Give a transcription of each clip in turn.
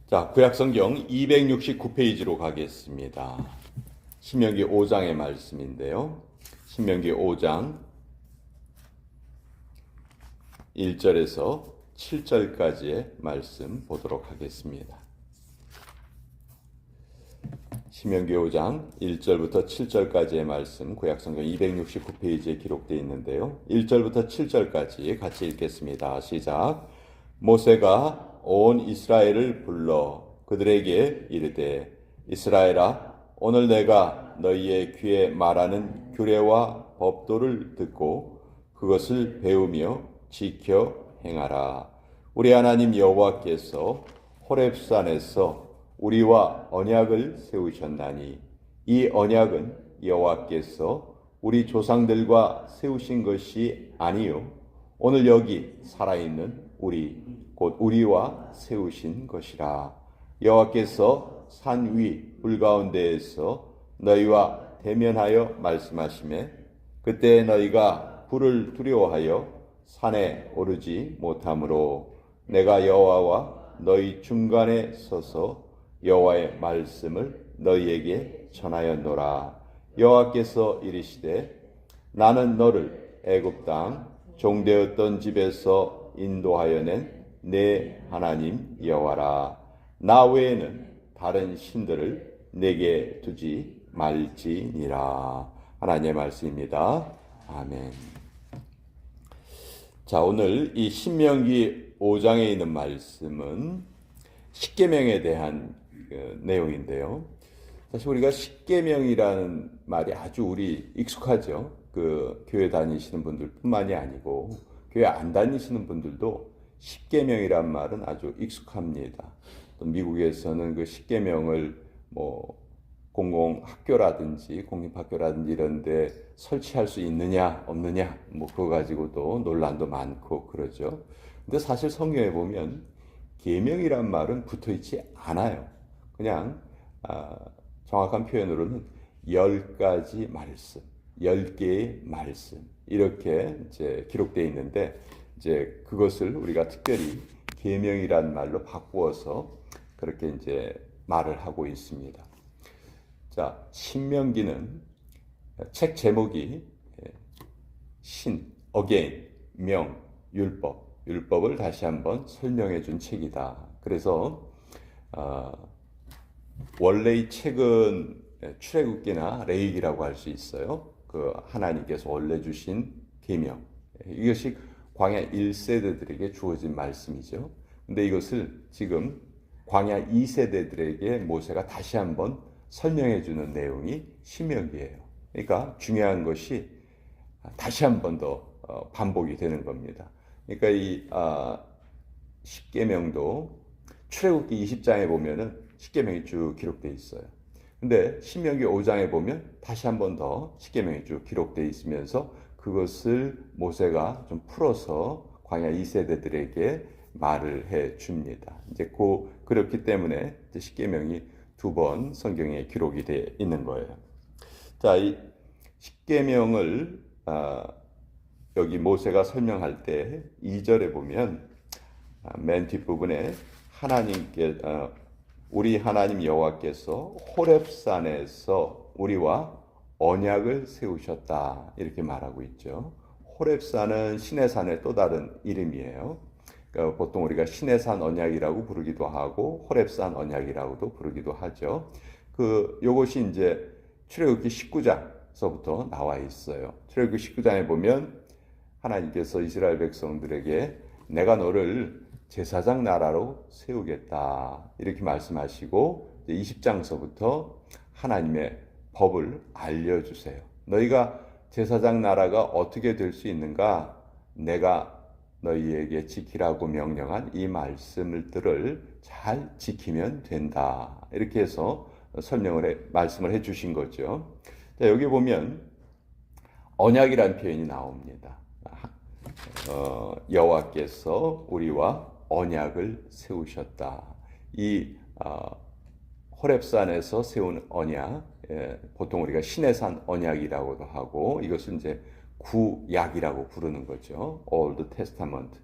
자, 구약성경 269페이지로 가겠습니다. 신명기 5장의 말씀인데요. 신명기 5장 1절에서 7절까지의 말씀 보도록 하겠습니다. 신명기 5장 1절부터 7절까지의 말씀, 구약성경 269페이지에 기록되어 있는데요. 1절부터 7절까지 같이 읽겠습니다. 시작. 모세가 온 이스라엘을 불러 그들에게 이르되, 이스라엘아, 오늘 내가 너희의 귀에 말하는 규례와 법도를 듣고 그것을 배우며 지켜 행하라. 우리 하나님 여호와께서 호렙산에서 우리와 언약을 세우셨나니 이 언약은 여호와께서 우리 조상들과 세우신 것이 아니요 오늘 여기 살아있는 우리 곧 우리와 세우신 것이라. 여호와께서 산 위 불 가운데에서 너희와 대면하여 말씀하시매 그때 너희가 불을 두려워하여 산에 오르지 못하므로 내가 여호와와 너희 중간에 서서 여호와의 말씀을 너희에게 전하였노라. 여호와께서 이르시되 나는 너를 애굽 땅 종되었던 집에서 인도하여 낸 내 하나님 여호와라. 나 외에는 다른 신들을 내게 두지 말지니라. 하나님의 말씀입니다. 아멘. 자, 오늘 이 신명기 5장에 있는 말씀은 십계명에 대한 내용인데요. 사실 우리가 십계명이라는 말이 아주 우리 익숙하죠. 교회 다니시는 분들뿐만이 아니고 교회 안 다니시는 분들도 십계명이란 말은 아주 익숙합니다. 또 미국에서는 그 십계명을 공공학교라든지 공립학교라든지 이런 데 설치할 수 있느냐 없느냐 그거 가지고도 논란도 많고 그러죠. 근데 사실 성경에 보면 계명이란 말은 붙어 있지 않아요. 그냥 정확한 표현으로는 10가지 말씀, 10개의 말씀 이렇게 이제 기록되어 있는데 이제 그것을 우리가 특별히 계명이란 말로 바꾸어서 그렇게 이제 말을 하고 있습니다. 자, 신명기는 책 제목이 again, 명, 율법을 다시 한번 설명해 준 책이다. 그래서 원래 이 책은 출애굽기나 레위기라고 할 수 있어요. 하나님께서 원래 주신 계명. 이것이 광야 1세대들에게 주어진 말씀이죠. 근데 이것을 지금 광야 2세대들에게 모세가 다시 한번 설명해 주는 내용이 신명기예요. 그러니까 중요한 것이 다시 한번 더 반복이 되는 겁니다. 그러니까 이 십계명도 출애굽기 20장에 보면은 십계명이 쭉 기록되어 있어요. 근데 신명기 5장에 보면 다시 한번 더 십계명이 쭉 기록되어 있으면서 그것을 모세가 좀 풀어서 광야 2세대들에게 말을 해 줍니다. 이제 그렇기 때문에 십계명이 2번 성경에 기록이 되어 있는 거예요. 자, 이 십계명을 여기 모세가 설명할 때 2절에 보면 맨 뒷부분에 우리 하나님 여호와께서 호렙산에서 우리와 언약을 세우셨다 이렇게 말하고 있죠. 호렙산은 시내산의 또 다른 이름이에요. 그러니까 보통 우리가 시내산 언약이라고 부르기도 하고 호렙산 언약이라고도 부르기도 하죠. 요것이 이제 출애굽기 19장서부터 나와 있어요. 출애굽기 19장에 보면 하나님께서 이스라엘 백성들에게 내가 너를 제사장 나라로 세우겠다 이렇게 말씀하시고 20장서부터 하나님의 법을 알려주세요. 너희가 제사장 나라가 어떻게 될 수 있는가? 내가 너희에게 지키라고 명령한 이 말씀들을 잘 지키면 된다. 이렇게 해서 말씀을 해주신 거죠. 자, 여기 보면 언약이라는 표현이 나옵니다. 여호와께서 우리와 언약을 세우셨다. 이 호렙산에서 세운 언약, 보통 우리가 시내산 언약이라고도 하고 이것은 이제 구약이라고 부르는 거죠. Old Testament.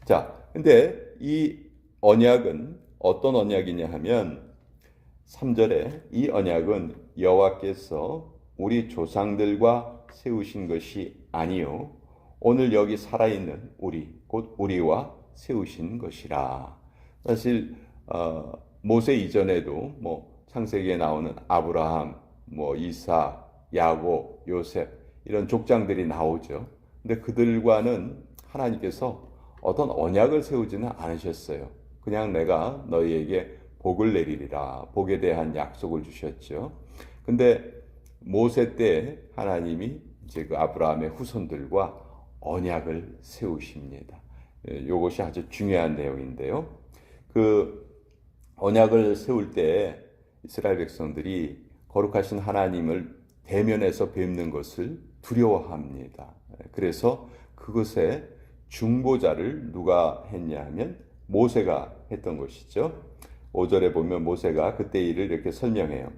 자, 근데 이 언약은 어떤 언약이냐 하면 3절에 이 언약은 여호와께서 우리 조상들과 세우신 것이 아니요 오늘 여기 살아있는 우리 곧 우리와 세우신 것이라. 사실 모세 이전에도 뭐 창세기에 나오는 아브라함, 뭐 이삭, 야곱, 요셉 이런 족장들이 나오죠. 근데 그들과는 하나님께서 어떤 언약을 세우지는 않으셨어요. 그냥 내가 너희에게 복을 내리리라. 복에 대한 약속을 주셨죠. 근데 모세 때 하나님이 이제 그 아브라함의 후손들과 언약을 세우십니다. 이것이 아주 중요한 내용인데요. 그 언약을 세울 때 이스라엘 백성들이 거룩하신 하나님을 대면해서 뵙는 것을 두려워합니다. 그래서 그것에 중보자를 누가 했냐 하면 모세가 했던 것이죠. 5절에 보면 모세가 그때 일을 이렇게 설명해요.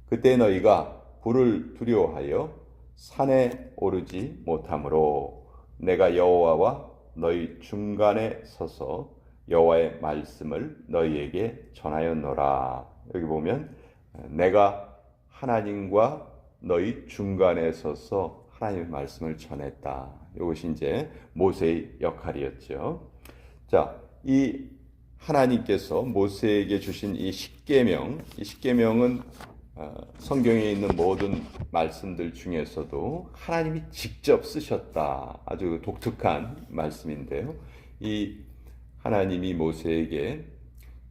그때 너희가 불을 두려워하여 산에 오르지 못하므로 내가 여호와와 너희 중간에 서서 여호와의 말씀을 너희에게 전하였노라. 여기 보면 내가 하나님과 너희 중간에 서서 하나님의 말씀을 전했다. 이것이 이제 모세의 역할이었죠. 자, 이 하나님께서 모세에게 주신 이 십계명, 이 십계명은 성경에 있는 모든 말씀들 중에서도 하나님이 직접 쓰셨다. 아주 독특한 말씀인데요. 이 하나님이 모세에게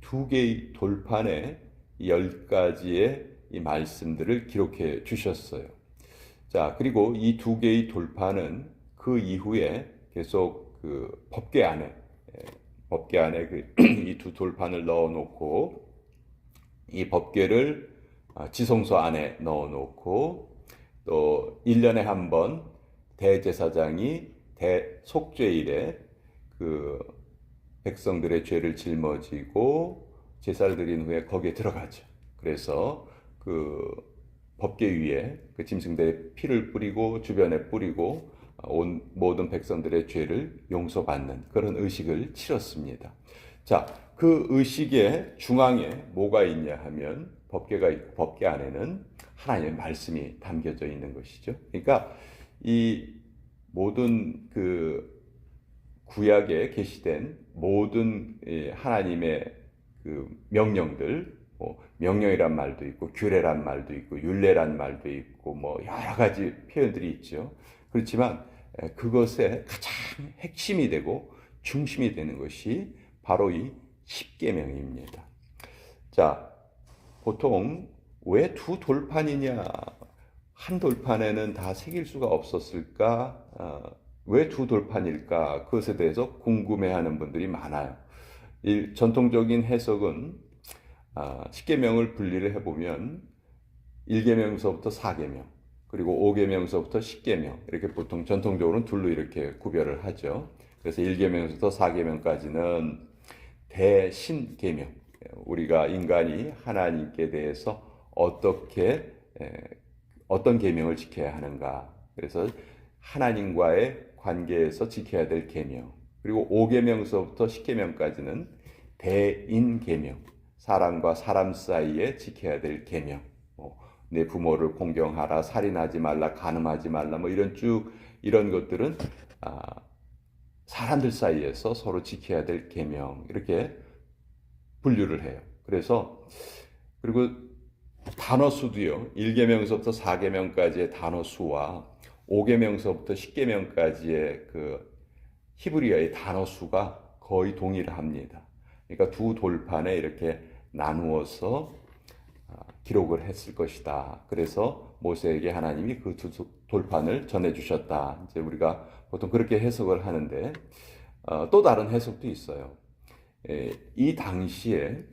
2개의 돌판에 10가지의 이 말씀들을 기록해 주셨어요. 자, 그리고 이 2개의 돌판은 그 이후에 계속 그 법궤 안에 이 2 돌판을 넣어 놓고 이 법궤를 지성소 안에 넣어 놓고 또 1년에 한 번 대제사장이 대속죄일에 그 백성들의 죄를 짊어지고 제사를 드린 후에 거기에 들어가죠. 그래서 그 법궤 위에 그 짐승들의 피를 뿌리고 주변에 뿌리고 온 모든 백성들의 죄를 용서받는 그런 의식을 치렀습니다. 자, 그 의식의 중앙에 뭐가 있냐 하면 법궤가 있고 법궤 안에는 하나님의 말씀이 담겨져 있는 것이죠. 그러니까 이 모든 그 구약에 게시된 모든 하나님의 그 명령들, 명령이란 말도 있고 규례란 말도 있고 율례란 말도 있고 뭐 여러 가지 표현들이 있죠. 그렇지만 그것의 가장 핵심이 되고 중심이 되는 것이 바로 이 십계명입니다. 자, 보통 왜 2 돌판이냐? 한 돌판에는 다 새길 수가 없었을까? 왜 2 돌판일까? 그것에 대해서 궁금해하는 분들이 많아요. 전통적인 해석은 십계명을 분리를 해보면 1계명서부터 4계명 그리고 5계명서부터 10계명 이렇게 보통 전통적으로는 둘로 이렇게 구별을 하죠. 그래서 1계명서부터 4계명까지는 대신계명, 우리가 인간이 하나님께 대해서 어떤 계명을 지켜야 하는가. 그래서 하나님과의 관계에서 지켜야 될 계명. 그리고 5계명서부터 10계명까지는 대인계명, 사람과 사람 사이에 지켜야 될 계명. 내 부모를 공경하라, 살인하지 말라, 간음하지 말라, 뭐 이런 것들은 사람들 사이에서 서로 지켜야 될 계명 이렇게 분류를 해요. 그리고 단어 수도요. 1계명서부터 4계명까지의 단어 수와 5계명서부터 10계명까지의 그 히브리어의 단어 수가 거의 동일합니다. 그러니까 2 돌판에 이렇게 나누어서 기록을 했을 것이다. 그래서 모세에게 하나님이 그 2 돌판을 전해주셨다. 이제 우리가 보통 그렇게 해석을 하는데 또 다른 해석도 있어요. 이 당시에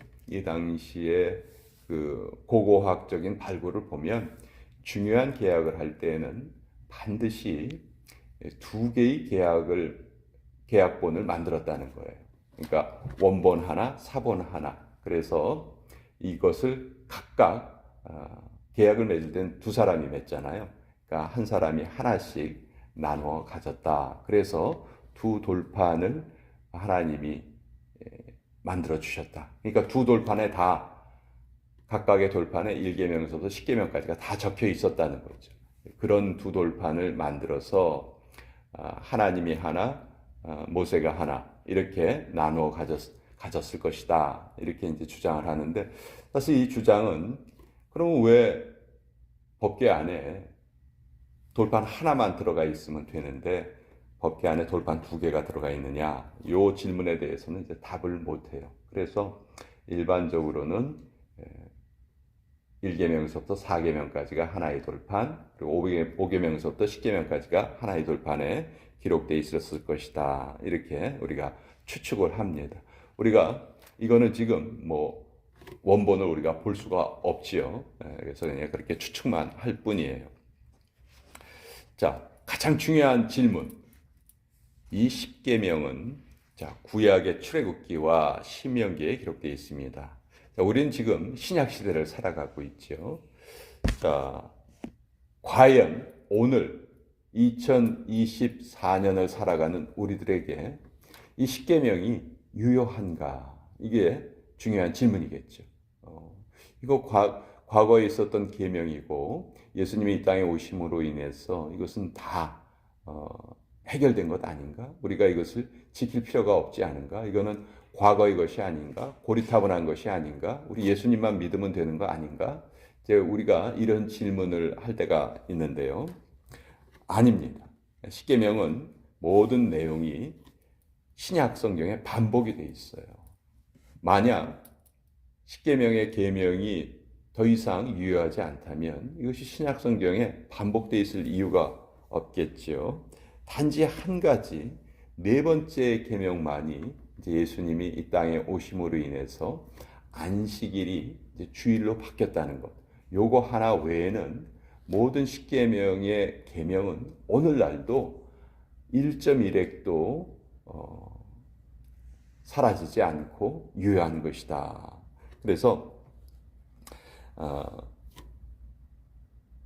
그 고고학적인 발굴을 보면 중요한 계약을 할 때에는 반드시 2개의 계약본을 만들었다는 거예요. 그러니까 원본 하나, 사본 하나. 그래서 이것을 각각 계약을 맺을 땐 2사람이 맺잖아요. 그러니까 한 사람이 하나씩 나누어 가졌다. 그래서 2 돌판을 하나님이 만들어 주셨다. 그러니까 두 돌판에 다 각각의 돌판에 1계명서부터 10계명까지가 다 적혀 있었다는 거죠. 그런 두 돌판을 만들어서 하나님이 하나, 모세가 하나 이렇게 나누어 가졌을 것이다. 이렇게 이제 주장을 하는데 사실 이 주장은 그럼 왜 법궤 안에 돌판 하나만 들어가 있으면 되는데 법궤 안에 돌판 두 개가 들어가 있느냐? 이 질문에 대해서는 이제 답을 못 해요. 그래서 일반적으로는 1계명서부터 4계명까지가 하나의 돌판, 그리고 5계명서부터 10계명까지가 하나의 돌판에 기록되어 있었을 것이다. 이렇게 우리가 추측을 합니다. 우리가 이거는 지금 뭐 원본을 우리가 볼 수가 없지요. 그래서 그냥 그렇게 추측만 할 뿐이에요. 자, 가장 중요한 질문. 이 10계명은 구약의 출애굽기와 신명기에 기록되어 있습니다. 자, 우리는 지금 신약 시대를 살아가고 있죠. 자, 과연 오늘 2024년을 살아가는 우리들에게 이 10계명이 유효한가? 이게 중요한 질문이겠죠. 이거 과거에 있었던 계명이고 예수님이 이 땅에 오심으로 인해서 이것은 다 해결된 것 아닌가? 우리가 이것을 지킬 필요가 없지 않은가? 이거는 과거의 것이 아닌가? 고리타분한 것이 아닌가? 우리 예수님만 믿으면 되는 거 아닌가? 이제 우리가 이런 질문을 할 때가 있는데요. 아닙니다. 십계명은 모든 내용이 신약 성경에 반복이 돼 있어요. 만약 십계명의 계명이 더 이상 유효하지 않다면 이것이 신약 성경에 반복되어 있을 이유가 없겠죠. 단지 한 가지 네 번째 계명만이 이제 예수님이 이 땅에 오심으로 인해서 안식일이 이제 주일로 바뀌었다는 것. 요거 하나 외에는 모든 십계명의 계명은 오늘날도 1.1획도 사라지지 않고 유효한 것이다. 그래서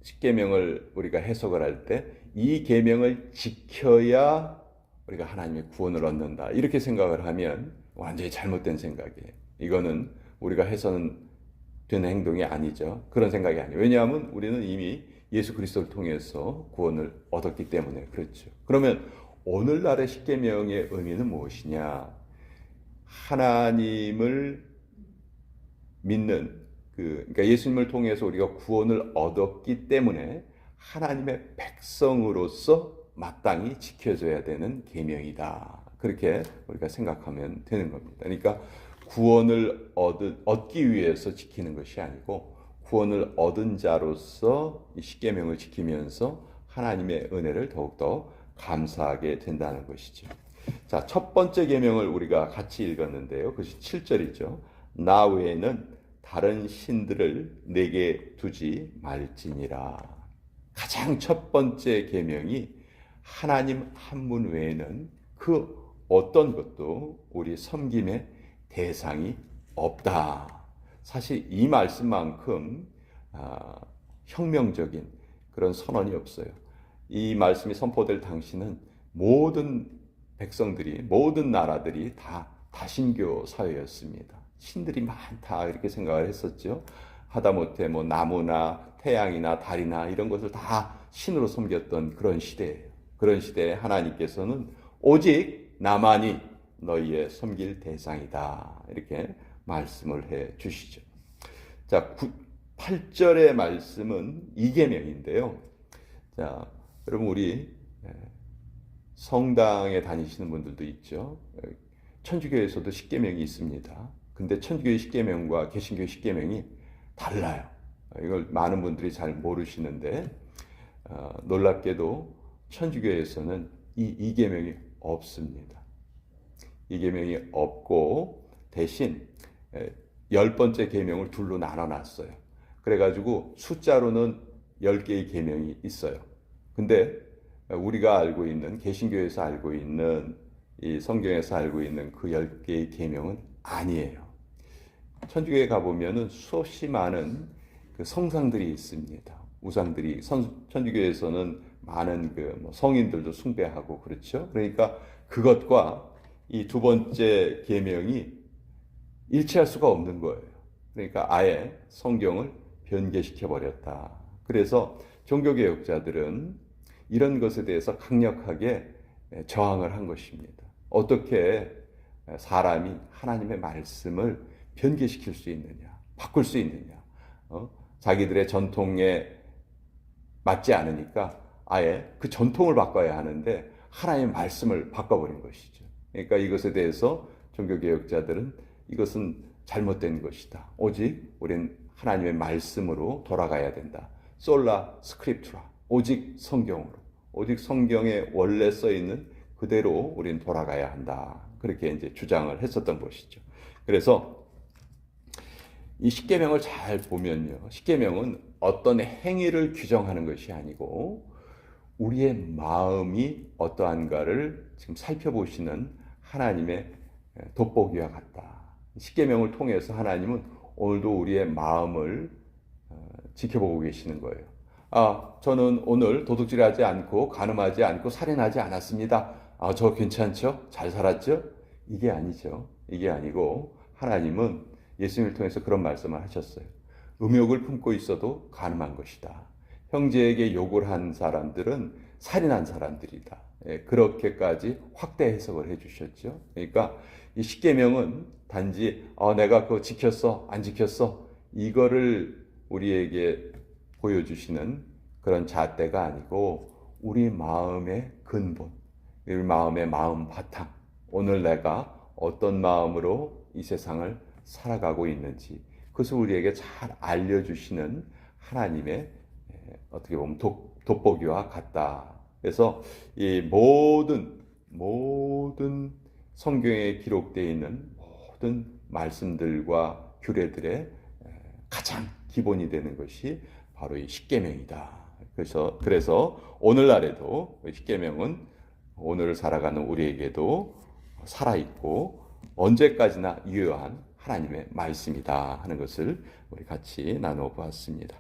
십계명을 우리가 해석을 할 때 이 계명을 지켜야 우리가 하나님의 구원을 얻는다. 이렇게 생각을 하면 완전히 잘못된 생각이에요. 이거는 우리가 해서는 되는 행동이 아니죠. 그런 생각이 아니에요. 왜냐하면 우리는 이미 예수 그리스도를 통해서 구원을 얻었기 때문에 그렇죠. 그러면 오늘날의 십계명의 의미는 무엇이냐? 하나님을 믿는 그러니까 예수님을 통해서 우리가 구원을 얻었기 때문에 하나님의 백성으로서 마땅히 지켜져야 되는 계명이다. 그렇게 우리가 생각하면 되는 겁니다. 그러니까 구원을 얻기 위해서 지키는 것이 아니고 구원을 얻은 자로서 이 십계명을 지키면서 하나님의 은혜를 더욱더 감사하게 된다는 것이죠. 자, 첫 번째 계명을 우리가 같이 읽었는데요. 그것이 7절이죠. 나 외에는 다른 신들을 내게 두지 말지니라. 가장 첫 번째 계명이 하나님 한 분 외에는 그 어떤 것도 우리 섬김의 대상이 없다. 사실 이 말씀만큼 혁명적인 그런 선언이 없어요. 이 말씀이 선포될 당시는 모든 백성들이, 모든 나라들이 다 다신교 사회였습니다. 신들이 많다 이렇게 생각을 했었죠. 하다못해 뭐 나무나 태양이나 달이나 이런 것을 다 신으로 섬겼던 그런 시대예요. 그런 시대에 하나님께서는 오직 나만이 너희의 섬길 대상이다. 이렇게 말씀을 해 주시죠. 자, 8절의 말씀은 이계명인데요. 자, 여러분 우리 성당에 다니시는 분들도 있죠. 천주교에서도 십계명이 있습니다. 근데 천주교의 십계명과 개신교의 십계명이 달라요. 이걸 많은 분들이 잘 모르시는데 놀랍게도 천주교에서는 이 계명이 없습니다. 이 계명이 없고 대신 10번째 계명을 둘로 나눠놨어요. 그래가지고 숫자로는 10개의 계명이 있어요. 근데 우리가 알고 있는 개신교에서 알고 있는 이 성경에서 알고 있는 그 10개의 계명은 아니에요. 천주교에 가보면은 수없이 많은 그 성상들이 있습니다. 우상들이 천주교에서는 많은 그 성인들도 숭배하고 그렇죠. 그러니까 그것과 이 두 번째 계명이 일치할 수가 없는 거예요. 그러니까 아예 성경을 변개시켜 버렸다. 그래서 종교개혁자들은 이런 것에 대해서 강력하게 저항을 한 것입니다. 어떻게 사람이 하나님의 말씀을 변개시킬 수 있느냐, 바꿀 수 있느냐, 자기들의 전통에 맞지 않으니까 아예 그 전통을 바꿔야 하는데 하나님의 말씀을 바꿔버린 것이죠. 그러니까 이것에 대해서 종교개혁자들은 이것은 잘못된 것이다. 오직 우린 하나님의 말씀으로 돌아가야 된다. 솔라 스크립투라, 오직 성경으로, 오직 성경에 원래 써 있는 그대로 우린 돌아가야 한다. 그렇게 이제 주장을 했었던 것이죠. 그래서 이 십계명을 잘 보면요, 십계명은 어떤 행위를 규정하는 것이 아니고 우리의 마음이 어떠한가를 지금 살펴보시는 하나님의 돋보기와 같다. 십계명을 통해서 하나님은 오늘도 우리의 마음을 지켜보고 계시는 거예요. 저는 오늘 도둑질하지 않고 간음하지 않고 살인하지 않았습니다. 저 괜찮죠? 잘 살았죠? 이게 아니죠. 이게 아니고 하나님은 예수님을 통해서 그런 말씀을 하셨어요. 음욕을 품고 있어도 간음한 것이다. 형제에게 욕을 한 사람들은 살인한 사람들이다. 그렇게까지 확대 해석을 해주셨죠. 그러니까 이 십계명은 단지 내가 그거 지켰어, 안 지켰어, 이거를 우리에게 보여주시는 그런 잣대가 아니고 우리 마음의 근본, 우리 마음의 마음 바탕, 오늘 내가 어떤 마음으로 이 세상을 살아가고 있는지 그것을 우리에게 잘 알려주시는 하나님의 어떻게 보면 돋보기와 같다. 그래서 이 모든 성경에 기록되어 있는 모든 말씀들과 규례들의 가장 기본이 되는 것이 바로 이 십계명이다. 그래서 오늘날에도 십계명은 오늘을 살아가는 우리에게도 살아있고 언제까지나 유효한 하나님의 말씀이다 하는 것을 우리 같이 나눠 보았습니다.